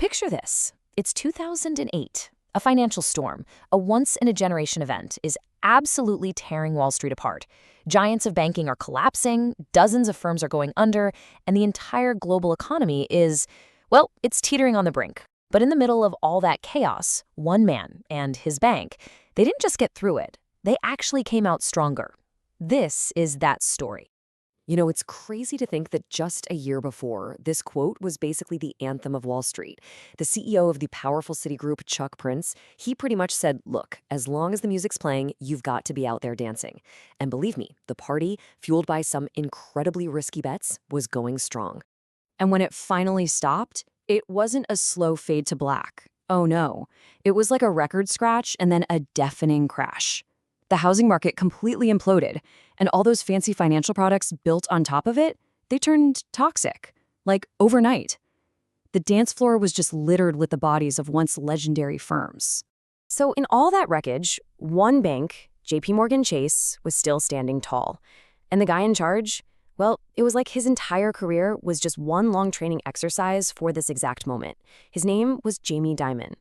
Picture this. It's 2008. A financial storm, a once-in-a-generation event, is absolutely tearing Wall Street apart. Giants of banking are collapsing, dozens of firms are going under, and the entire global economy is, well, it's teetering on the brink. But in the middle of all that chaos, one man and his bank, they didn't just get through it. They actually came out stronger. This is that story. It's crazy to think that just a year before, this quote was basically the anthem of Wall Street. The CEO of the powerful Citigroup, Chuck Prince, he pretty much said, look, as long as the music's playing, you've got to be out there dancing. And believe me, the party, fueled by some incredibly risky bets, was going strong. And when it finally stopped, it wasn't a slow fade to black. Oh no, it was like a record scratch and then a deafening crash. The housing market completely imploded, and all those fancy financial products built on top of it, they turned toxic, like overnight. The dance floor was just littered with the bodies of once legendary firms. So in all that wreckage, one bank, JP Chase, was still standing tall. And the guy in charge, well, it was like his entire career was just one long training exercise for this exact moment. His name was Jamie Dimon.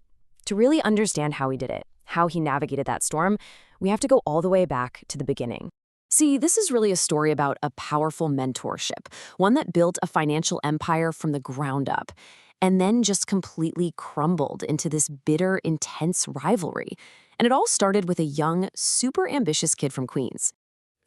To really understand how he did it, how he navigated that storm, we have to go all the way back to the beginning. See, this is really a story about a powerful mentorship, one that built a financial empire from the ground up, and then just completely crumbled into this bitter, intense rivalry. And it all started with a young, super ambitious kid from Queens.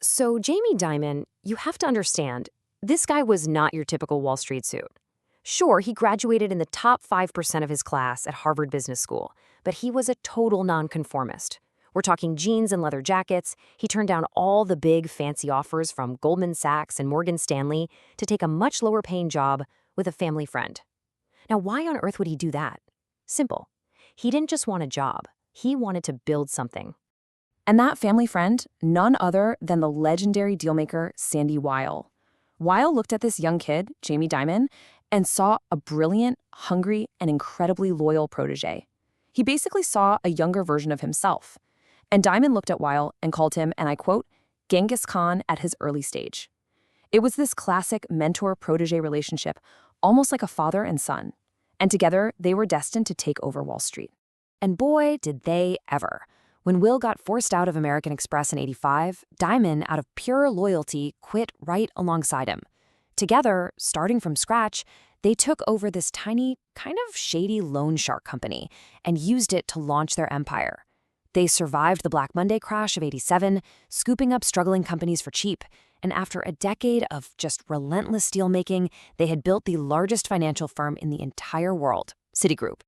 So Jamie Dimon, you have to understand, this guy was not your typical Wall Street suit. Sure, he graduated in the top 5% of his class at Harvard Business School, but he was a total nonconformist. We're talking jeans and leather jackets. He turned down all the big, fancy offers from Goldman Sachs and Morgan Stanley to take a much lower-paying job with a family friend. Now, why on earth would he do that? Simple. He didn't just want a job. He wanted to build something. And that family friend, none other than the legendary dealmaker Sandy Weil. Weil looked at this young kid, Jamie Dimon, and saw a brilliant, hungry, and incredibly loyal protege. He basically saw a younger version of himself. And Dimon looked at Weil and called him, and I quote, Genghis Khan at his early stage. It was this classic mentor-protege relationship, almost like a father and son. And together, they were destined to take over Wall Street. And boy, did they ever. When Will got forced out of American Express in '85, Dimon, out of pure loyalty, quit right alongside him. Together, starting from scratch, they took over this tiny, kind of shady loan shark company and used it to launch their empire. They survived the Black Monday crash of '87, scooping up struggling companies for cheap, and after a decade of just relentless deal-making, they had built the largest financial firm in the entire world, Citigroup.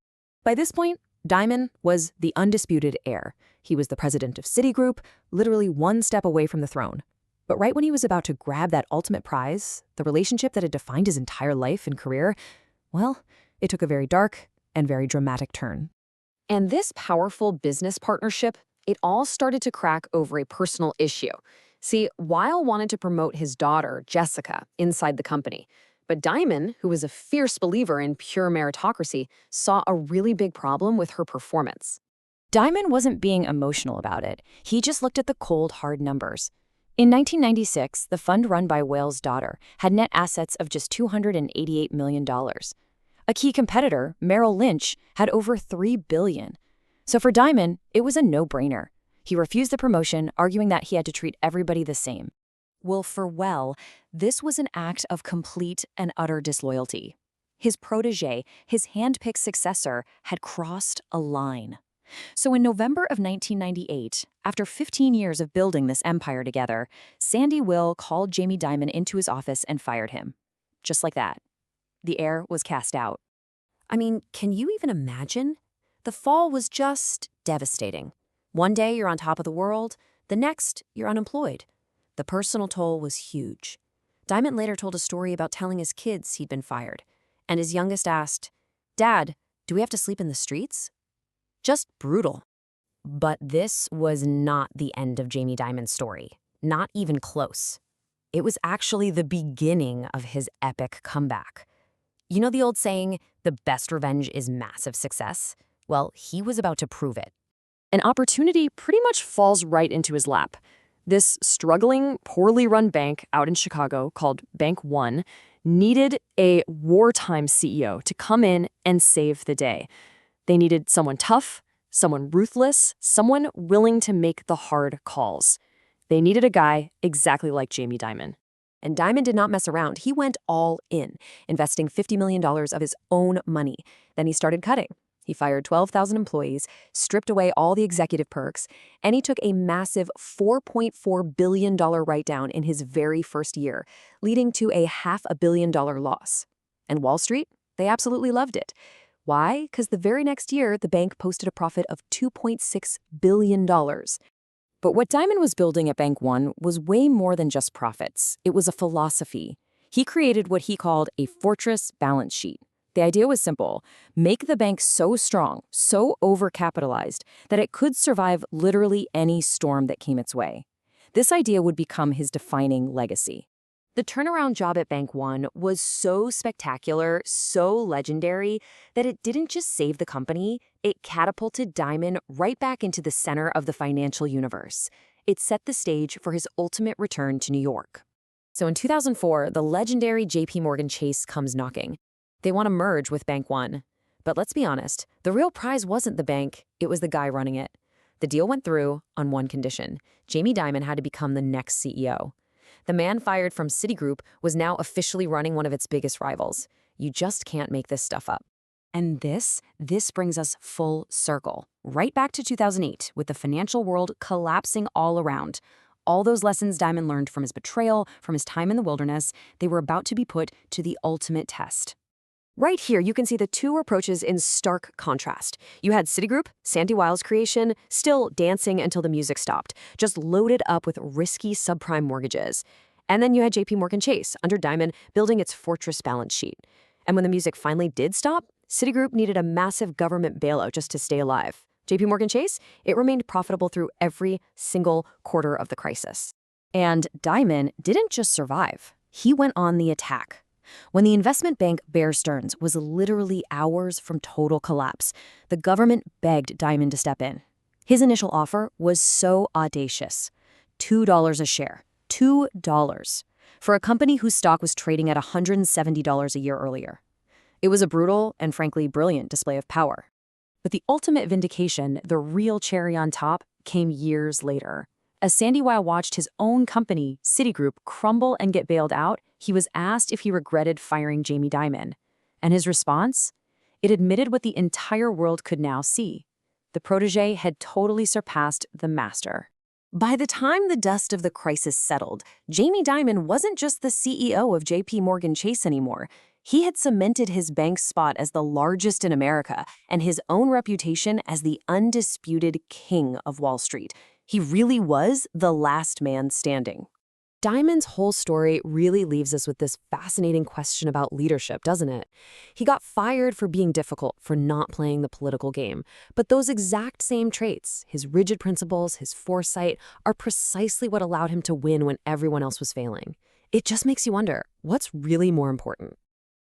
By this point, Dimon was the undisputed heir. He was the president of Citigroup, literally one step away from the throne. But right when he was about to grab that ultimate prize, the relationship that had defined his entire life and career, well, it took a very dark and very dramatic turn. And this powerful business partnership, it all started to crack over a personal issue. See, Weil wanted to promote his daughter, Jessica, inside the company. But Dimon, who was a fierce believer in pure meritocracy, saw a really big problem with her performance. Dimon wasn't being emotional about it. He just looked at the cold, hard numbers. In 1996, the fund run by Weil's daughter had net assets of just $288 million. A key competitor, Merrill Lynch, had over $3 billion. So for Dimon, it was a no-brainer. He refused the promotion, arguing that he had to treat everybody the same. Well, for Weil, this was an act of complete and utter disloyalty. His protege, his hand-picked successor, had crossed a line. So in November of 1998, after 15 years of building this empire together, Sandy Will called Jamie Dimon into his office and fired him. Just like that. The heir was cast out. I mean, can you even imagine? The fall was just devastating. One day you're on top of the world, the next you're unemployed. The personal toll was huge. Dimon later told a story about telling his kids he'd been fired, and his youngest asked, "Dad, do we have to sleep in the streets?" Just brutal. But this was not the end of Jamie Dimon's story. Not even close. It was actually the beginning of his epic comeback. You know the old saying, the best revenge is massive success? Well, he was about to prove it. An opportunity pretty much falls right into his lap. This struggling, poorly run bank out in Chicago called Bank One needed a wartime CEO to come in and save the day. They needed someone tough, someone ruthless, someone willing to make the hard calls. They needed a guy exactly like Jamie Dimon. And Dimon did not mess around. He went all in, investing $50 million of his own money. Then he started cutting. He fired 12,000 employees, stripped away all the executive perks, and he took a massive $4.4 billion write-down in his very first year, leading to a $500 million loss. And Wall Street? They absolutely loved it. Why? Because the very next year, the bank posted a profit of $2.6 billion. But what Dimon was building at Bank One was way more than just profits. It was a philosophy. He created what he called a fortress balance sheet. The idea was simple: make the bank so strong, so overcapitalized, that it could survive literally any storm that came its way. This idea would become his defining legacy. The turnaround job at Bank One was so spectacular, so legendary, that it didn't just save the company, it catapulted Dimon right back into the center of the financial universe. It set the stage for his ultimate return to New York. So in 2004, the legendary JP Chase comes knocking. They want to merge with Bank One. But let's be honest, the real prize wasn't the bank, it was the guy running it. The deal went through on one condition: Jamie Dimon had to become the next CEO. The man fired from Citigroup was now officially running one of its biggest rivals. You just can't make this stuff up. And this brings us full circle, right back to 2008, with the financial world collapsing all around. All those lessons Dimon learned from his betrayal, from his time in the wilderness, they were about to be put to the ultimate test. Right here, you can see the two approaches in stark contrast. You had Citigroup, Sandy Weill's creation, still dancing until the music stopped, just loaded up with risky subprime mortgages. And then you had JP Chase, under Dimon, building its fortress balance sheet. And when the music finally did stop, Citigroup needed a massive government bailout just to stay alive. JP Chase, it remained profitable through every single quarter of the crisis. And Dimon didn't just survive. He went on the attack. When the investment bank Bear Stearns was literally hours from total collapse, the government begged Dimon to step in. His initial offer was so audacious: $2 a share. $2. For a company whose stock was trading at $170 a year earlier. It was a brutal and frankly brilliant display of power. But the ultimate vindication, the real cherry on top, came years later. As Sandy Weil watched his own company, Citigroup, crumble and get bailed out, he was asked if he regretted firing Jamie Dimon. And his response? It admitted what the entire world could now see. The protege had totally surpassed the master. By the time the dust of the crisis settled, Jamie Dimon wasn't just the CEO of JP Chase anymore. He had cemented his bank's spot as the largest in America and his own reputation as the undisputed king of Wall Street. He really was the last man standing. Dimon's whole story really leaves us with this fascinating question about leadership, doesn't it? He got fired for being difficult, for not playing the political game. But those exact same traits, his rigid principles, his foresight, are precisely what allowed him to win when everyone else was failing. It just makes you wonder, what's really more important?